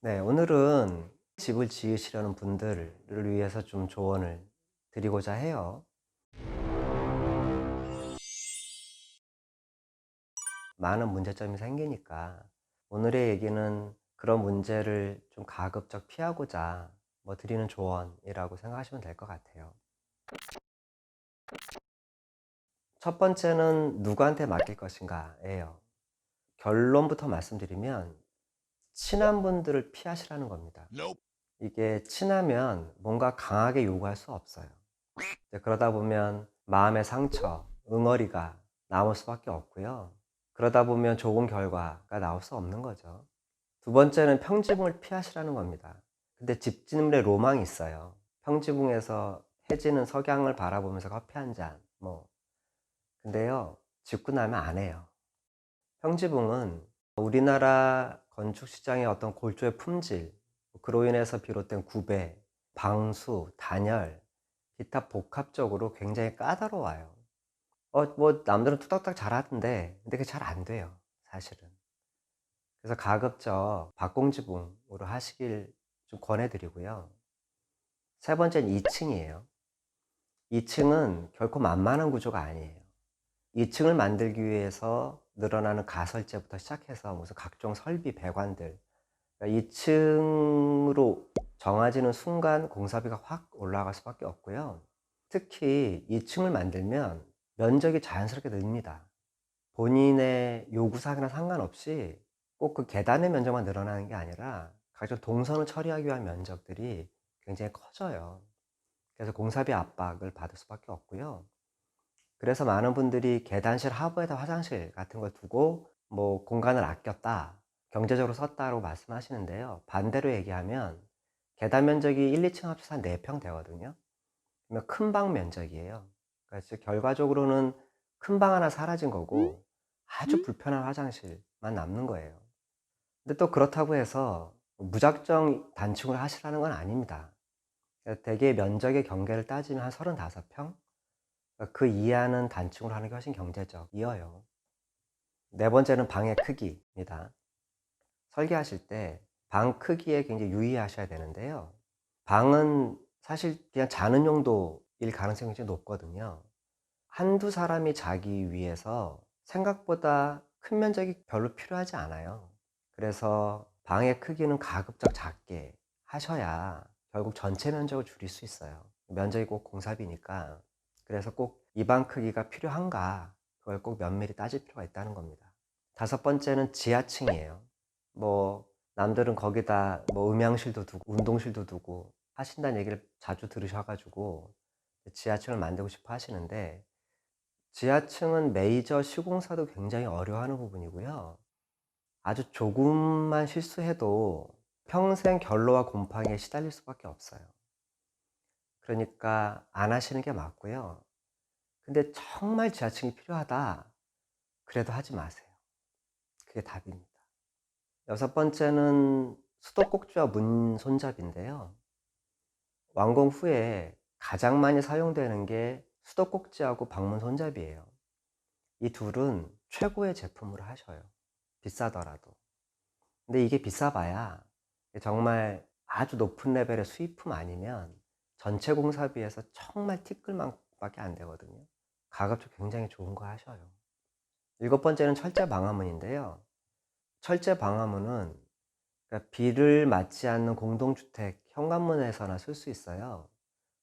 네, 오늘은 집을 지으시려는 분들을 위해서 좀 조언을 드리고자 해요. 많은 문제점이 생기니까 오늘의 얘기는 그런 문제를 좀 가급적 피하고자 드리는 조언이라고 생각하시면 될 것 같아요. 첫 번째는 누구한테 맡길 것인가예요. 결론부터 말씀드리면 친한 분들을 피하시라는 겁니다. 이게 친하면 뭔가 강하게 요구할 수 없어요. 이제 그러다 보면 마음의 상처, 응어리가 남을 수밖에 없고요. 그러다 보면 좋은 결과가 나올 수 없는 거죠. 두 번째는 평지붕을 피하시라는 겁니다. 근데 집짓는데 로망이 있어요. 평지붕에서 해지는 석양을 바라보면서 커피 한 잔, 근데요, 짓고 나면 안 해요. 평지붕은 우리나라 건축 시장의 어떤 골조의 품질, 그로 인해서 비롯된 구배, 방수, 단열, 기타 복합적으로 굉장히 까다로워요. 남들은 뚝딱뚝딱 잘하던데, 근데 그게 잘 안 돼요, 사실은. 그래서 가급적 박공지붕으로 하시길 좀 권해드리고요. 세 번째는 2층이에요. 2층은 결코 만만한 구조가 아니에요. 2층을 만들기 위해서 늘어나는 가설재부터 시작해서 무슨 각종 설비, 배관들, 2층으로 정해지는 순간 공사비가 확 올라갈 수밖에 없고요. 특히 2층을 만들면 면적이 자연스럽게 늡니다. 본인의 요구사항이나 상관없이 꼭 그 계단의 면적만 늘어나는 게 아니라 각종 동선을 처리하기 위한 면적들이 굉장히 커져요. 그래서 공사비 압박을 받을 수밖에 없고요. 그래서 많은 분들이 계단실 하부에다 화장실 같은 걸 두고 공간을 아꼈다, 경제적으로 썼다고 말씀하시는데요. 반대로 얘기하면 계단 면적이 1, 2층 합쳐서 한 4평 되거든요. 그러면 큰 방 면적이에요. 그래서 결과적으로는 큰 방 하나 사라진 거고 아주 불편한 화장실만 남는 거예요. 근데 또 그렇다고 해서 무작정 단층을 하시라는 건 아닙니다. 대개 면적의 경계를 따지면 한 35평? 그 이하는 단층으로 하는 게 훨씬 경제적이어요. 네 번째는 방의 크기입니다. 설계하실 때 방 크기에 굉장히 유의하셔야 되는데요. 방은 사실 그냥 자는 용도일 가능성이 굉장히 높거든요. 한두 사람이 자기 위해서 생각보다 큰 면적이 별로 필요하지 않아요. 그래서 방의 크기는 가급적 작게 하셔야 결국 전체 면적을 줄일 수 있어요. 면적이 꼭 공사비니까. 그래서 꼭 이 방 크기가 필요한가, 그걸 꼭 면밀히 따질 필요가 있다는 겁니다. 다섯 번째는 지하층이에요. 남들은 거기다 음향실도 두고 운동실도 두고 하신다는 얘기를 자주 들으셔가지고 지하층을 만들고 싶어 하시는데, 지하층은 메이저 시공사도 굉장히 어려워하는 부분이고요. 아주 조금만 실수해도 평생 결로와 곰팡이에 시달릴 수밖에 없어요. 그러니까 안 하시는 게 맞고요. 근데 정말 지하층이 필요하다, 그래도 하지 마세요. 그게 답입니다. 여섯 번째는 수도꼭지와 문 손잡인데요. 완공 후에 가장 많이 사용되는 게 수도꼭지하고 방문 손잡이에요. 이 둘은 최고의 제품으로 하셔요, 비싸더라도. 근데 이게 비싸봐야 정말 아주 높은 레벨의 수입품 아니면 전체 공사비에서 정말 티끌만밖에 안 되거든요. 가급적 굉장히 좋은 거 하셔요. 일곱 번째는 철제 방화문인데요. 철제 방화문은, 그러니까 비를 맞지 않는 공동주택 현관문에서나 쓸 수 있어요.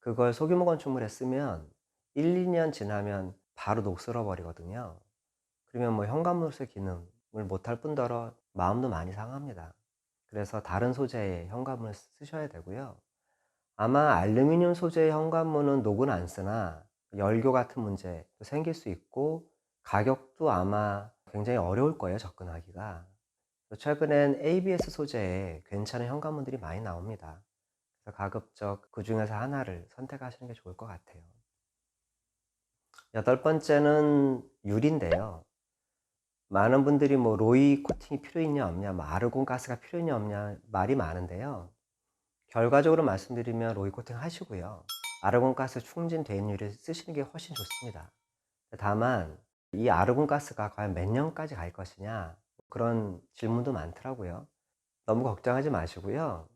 그걸 소규모 건축물에 쓰면 1, 2년 지나면 바로 녹슬어 버리거든요. 그러면 현관문으로서의 기능을 못할 뿐더러 마음도 많이 상합니다. 그래서 다른 소재의 현관문을 쓰셔야 되고요. 아마 알루미늄 소재의 현관문은 녹은 안 쓰나 열교 같은 문제도 생길 수 있고, 가격도 아마 굉장히 어려울 거예요, 접근하기가. 최근엔 ABS 소재의 괜찮은 현관문들이 많이 나옵니다. 그래서 가급적 그 중에서 하나를 선택하시는 게 좋을 것 같아요. 여덟 번째는 유리인데요. 많은 분들이 로이 코팅이 필요 있냐 없냐, 아르곤 가스가 필요 있냐 없냐 말이 많은데요. 결과적으로 말씀드리면 로이 코팅 하시고요. 아르곤 가스 충진된 유리 쓰시는 게 훨씬 좋습니다. 다만 이 아르곤 가스가 과연 몇 년까지 갈 것이냐, 그런 질문도 많더라고요. 너무 걱정하지 마시고요.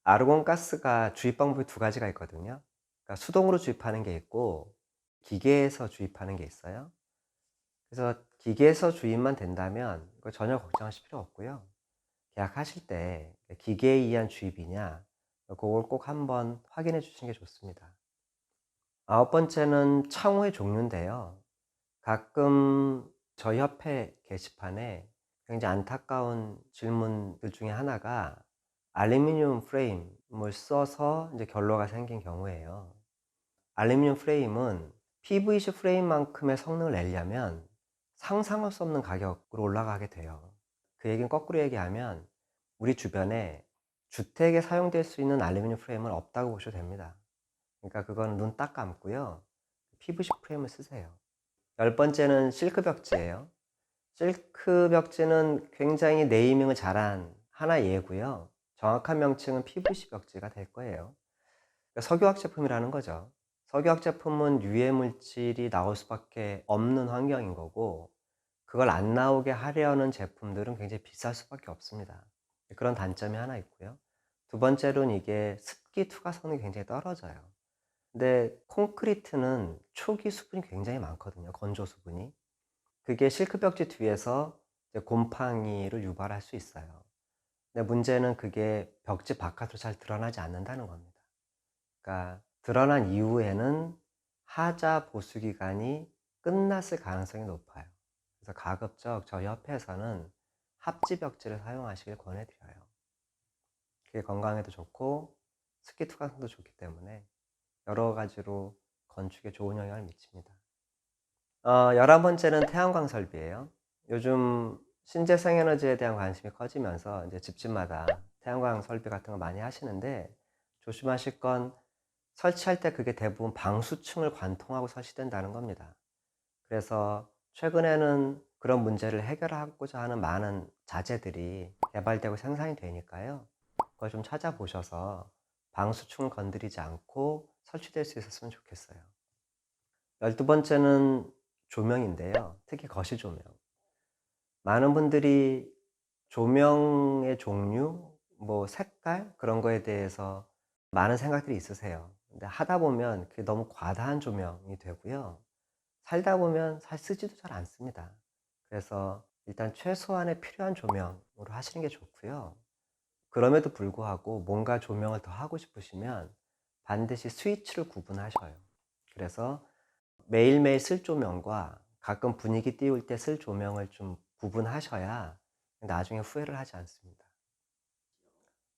아르곤 가스가 주입 방법이 두 가지가 있거든요. 그러니까 수동으로 주입하는 게 있고 기계에서 주입하는 게 있어요. 그래서 기계에서 주입만 된다면 그거 전혀 걱정하실 필요 없고요. 계약하실 때 기계에 의한 주입이냐 그걸 꼭 한번 확인해 주시는 게 좋습니다. 아홉 번째는 창호의 종류인데요. 가끔 저희 협회 게시판에 굉장히 안타까운 질문들 중에 하나가 알루미늄 프레임을 써서 이제 결로가 생긴 경우예요. 알루미늄 프레임은 PVC 프레임만큼의 성능을 내려면 상상할 수 없는 가격으로 올라가게 돼요. 그 얘기는 거꾸로 얘기하면 우리 주변에 주택에 사용될 수 있는 알루미늄 프레임은 없다고 보셔도 됩니다. 그러니까 그거는 눈 딱 감고요. PVC 프레임을 쓰세요. 열 번째는 실크 벽지예요. 실크 벽지는 굉장히 네이밍을 잘한 하나의 예고요. 정확한 명칭은 PVC 벽지가 될 거예요. 그러니까 석유화학 제품이라는 거죠. 석유화학 제품은 유해 물질이 나올 수밖에 없는 환경인 거고 그걸 안 나오게 하려는 제품들은 굉장히 비쌀 수밖에 없습니다. 그런 단점이 하나 있고요. 두 번째로는 이게 습기 투과성이 굉장히 떨어져요. 근데 콘크리트는 초기 수분이 굉장히 많거든요. 건조 수분이. 그게 실크 벽지 뒤에서 이제 곰팡이를 유발할 수 있어요. 근데 문제는 그게 벽지 바깥으로 잘 드러나지 않는다는 겁니다. 그러니까 드러난 이후에는 하자 보수 기간이 끝났을 가능성이 높아요. 그래서 가급적 저희 협회에서는 합지 벽지를 사용하시길 권해드려요. 그게 건강에도 좋고 습기 투과성도 좋기 때문에 여러 가지로 건축에 좋은 영향을 미칩니다. 11번째는 태양광 설비예요. 요즘 신재생 에너지에 대한 관심이 커지면서 이제 집집마다 태양광 설비 같은 거 많이 하시는데 조심하실 건 설치할 때 그게 대부분 방수층을 관통하고 설치된다는 겁니다. 그래서 최근에는 그런 문제를 해결하고자 하는 많은 자재들이 개발되고 생산이 되니까요. 그걸 좀 찾아보셔서 방수층을 건드리지 않고 설치될 수 있었으면 좋겠어요. 12번째는 조명인데요. 특히 거실 조명. 많은 분들이 조명의 종류, 뭐 색깔 그런 거에 대해서 많은 생각들이 있으세요. 근데 하다 보면 그게 너무 과다한 조명이 되고요. 살다 보면 잘 쓰지도 잘 않습니다. 그래서 일단 최소한의 필요한 조명으로 하시는 게 좋고요. 그럼에도 불구하고 뭔가 조명을 더 하고 싶으시면 반드시 스위치를 구분하셔요. 그래서 매일매일 쓸 조명과 가끔 분위기 띄울 때 쓸 조명을 좀 구분하셔야 나중에 후회를 하지 않습니다.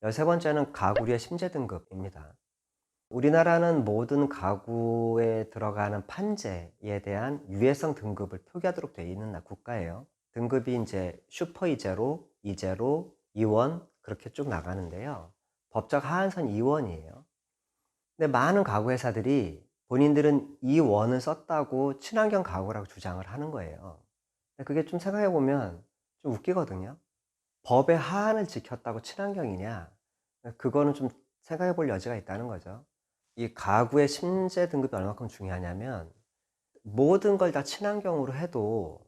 13번째는 가구류의 심재 등급입니다. 우리나라는 모든 가구에 들어가는 판재에 대한 유해성 등급을 표기하도록 되어 있는 국가예요. 등급이 이제 슈퍼 이제로, 이제로, 이원 그렇게 쭉 나가는데요. 법적 하한선 2원이에요. 근데 많은 가구 회사들이 본인들은 이 원을 썼다고 친환경 가구라고 주장을 하는 거예요. 근데 그게 좀 생각해 보면 좀 웃기거든요. 법의 하한을 지켰다고 친환경이냐? 그거는 좀 생각해 볼 여지가 있다는 거죠. 이 가구의 심재 등급이 얼마큼 중요하냐면 모든 걸 다 친환경으로 해도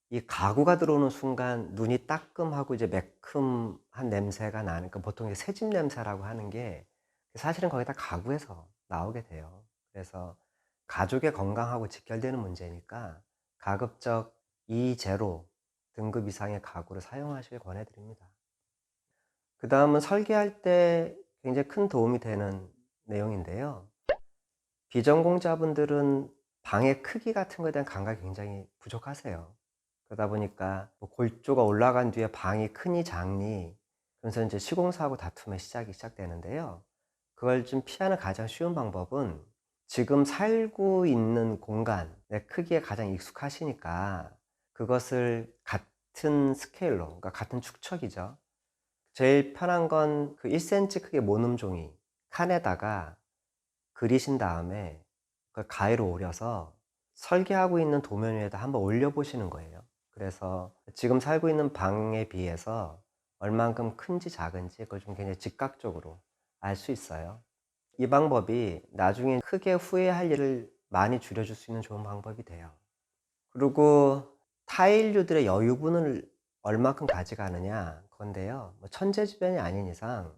이 가구가 들어오는 순간 눈이 따끔하고 이제 매큼한 냄새가 나는, 그러니까 보통 새집 냄새라고 하는 게 사실은 거의 다 가구에서 나오게 돼요. 그래서 가족의 건강하고 직결되는 문제니까 가급적 E0 등급 이상의 가구를 사용하시길 권해드립니다. 그 다음은 설계할 때 굉장히 큰 도움이 되는 내용인데요. 비전공자분들은 방의 크기 같은 거에 대한 감각이 굉장히 부족하세요. 그러다 보니까 뭐 골조가 올라간 뒤에 방이 크니 작니, 그래서 이제 시공사하고 다툼의 시작이 시작되는데요. 그걸 좀 피하는 가장 쉬운 방법은 지금 살고 있는 공간의 크기에 가장 익숙하시니까 그것을 같은 스케일로, 그러니까 같은 축척이죠. 제일 편한 건 그 1cm 크기의 모눔 종이 칸에다가 그리신 다음에 그걸 가위로 오려서 설계하고 있는 도면 위에다 한번 올려보시는 거예요. 그래서 지금 살고 있는 방에 비해서 얼만큼 큰지 작은지 그걸 좀 굉장히 즉각적으로 알 수 있어요. 이 방법이 나중에 크게 후회할 일을 많이 줄여줄 수 있는 좋은 방법이 돼요. 그리고 타일류들의 여유분을 얼만큼 가져가느냐, 그건데요. 뭐 천재지변이 아닌 이상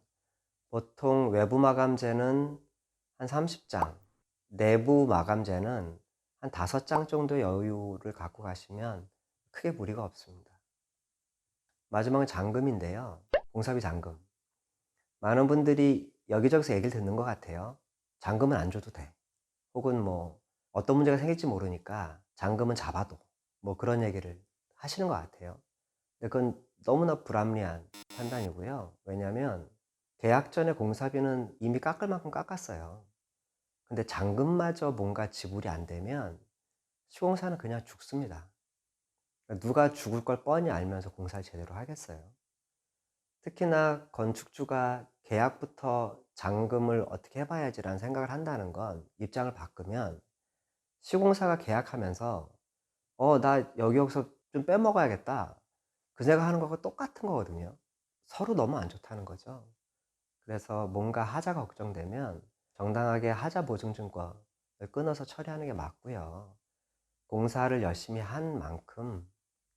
보통 외부 마감재는 한 30장, 내부 마감재는 한 5장 정도 여유를 갖고 가시면 크게 무리가 없습니다. 마지막은 잔금인데요. 공사비 잔금. 많은 분들이 여기저기서 얘기를 듣는 것 같아요. 잔금은 안 줘도 돼. 혹은 뭐 어떤 문제가 생길지 모르니까 잔금은 잡아도, 뭐 그런 얘기를 하시는 것 같아요. 근데 그건 너무나 불합리한 판단이고요. 왜냐하면 계약 전에 공사비는 이미 깎을 만큼 깎았어요. 근데 잔금마저 뭔가 지불이 안 되면 시공사는 그냥 죽습니다. 누가 죽을 걸 뻔히 알면서 공사를 제대로 하겠어요. 특히나 건축주가 계약부터 잔금을 어떻게 해봐야지라는 생각을 한다는 건, 입장을 바꾸면 시공사가 계약하면서 나 여기서 좀 빼먹어야겠다, 그 생각하는 거하고 똑같은 거거든요. 서로 너무 안 좋다는 거죠. 그래서 뭔가 하자가 걱정되면 정당하게 하자 보증증권을 끊어서 처리하는 게 맞고요. 공사를 열심히 한 만큼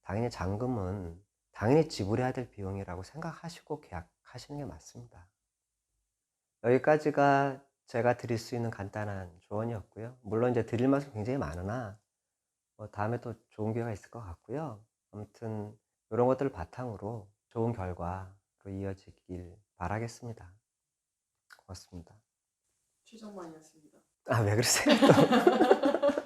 당연히 잔금은 당연히 지불해야 될 비용이라고 생각하시고 계약하시는 게 맞습니다. 여기까지가 제가 드릴 수 있는 간단한 조언이었고요. 물론 이제 드릴 말씀 굉장히 많으나 다음에 또 좋은 기회가 있을 것 같고요. 아무튼 이런 것들을 바탕으로 좋은 결과로 이어지길 바라겠습니다. 고맙습니다. 최정만이었습니다. 아, 왜 그러세요 또?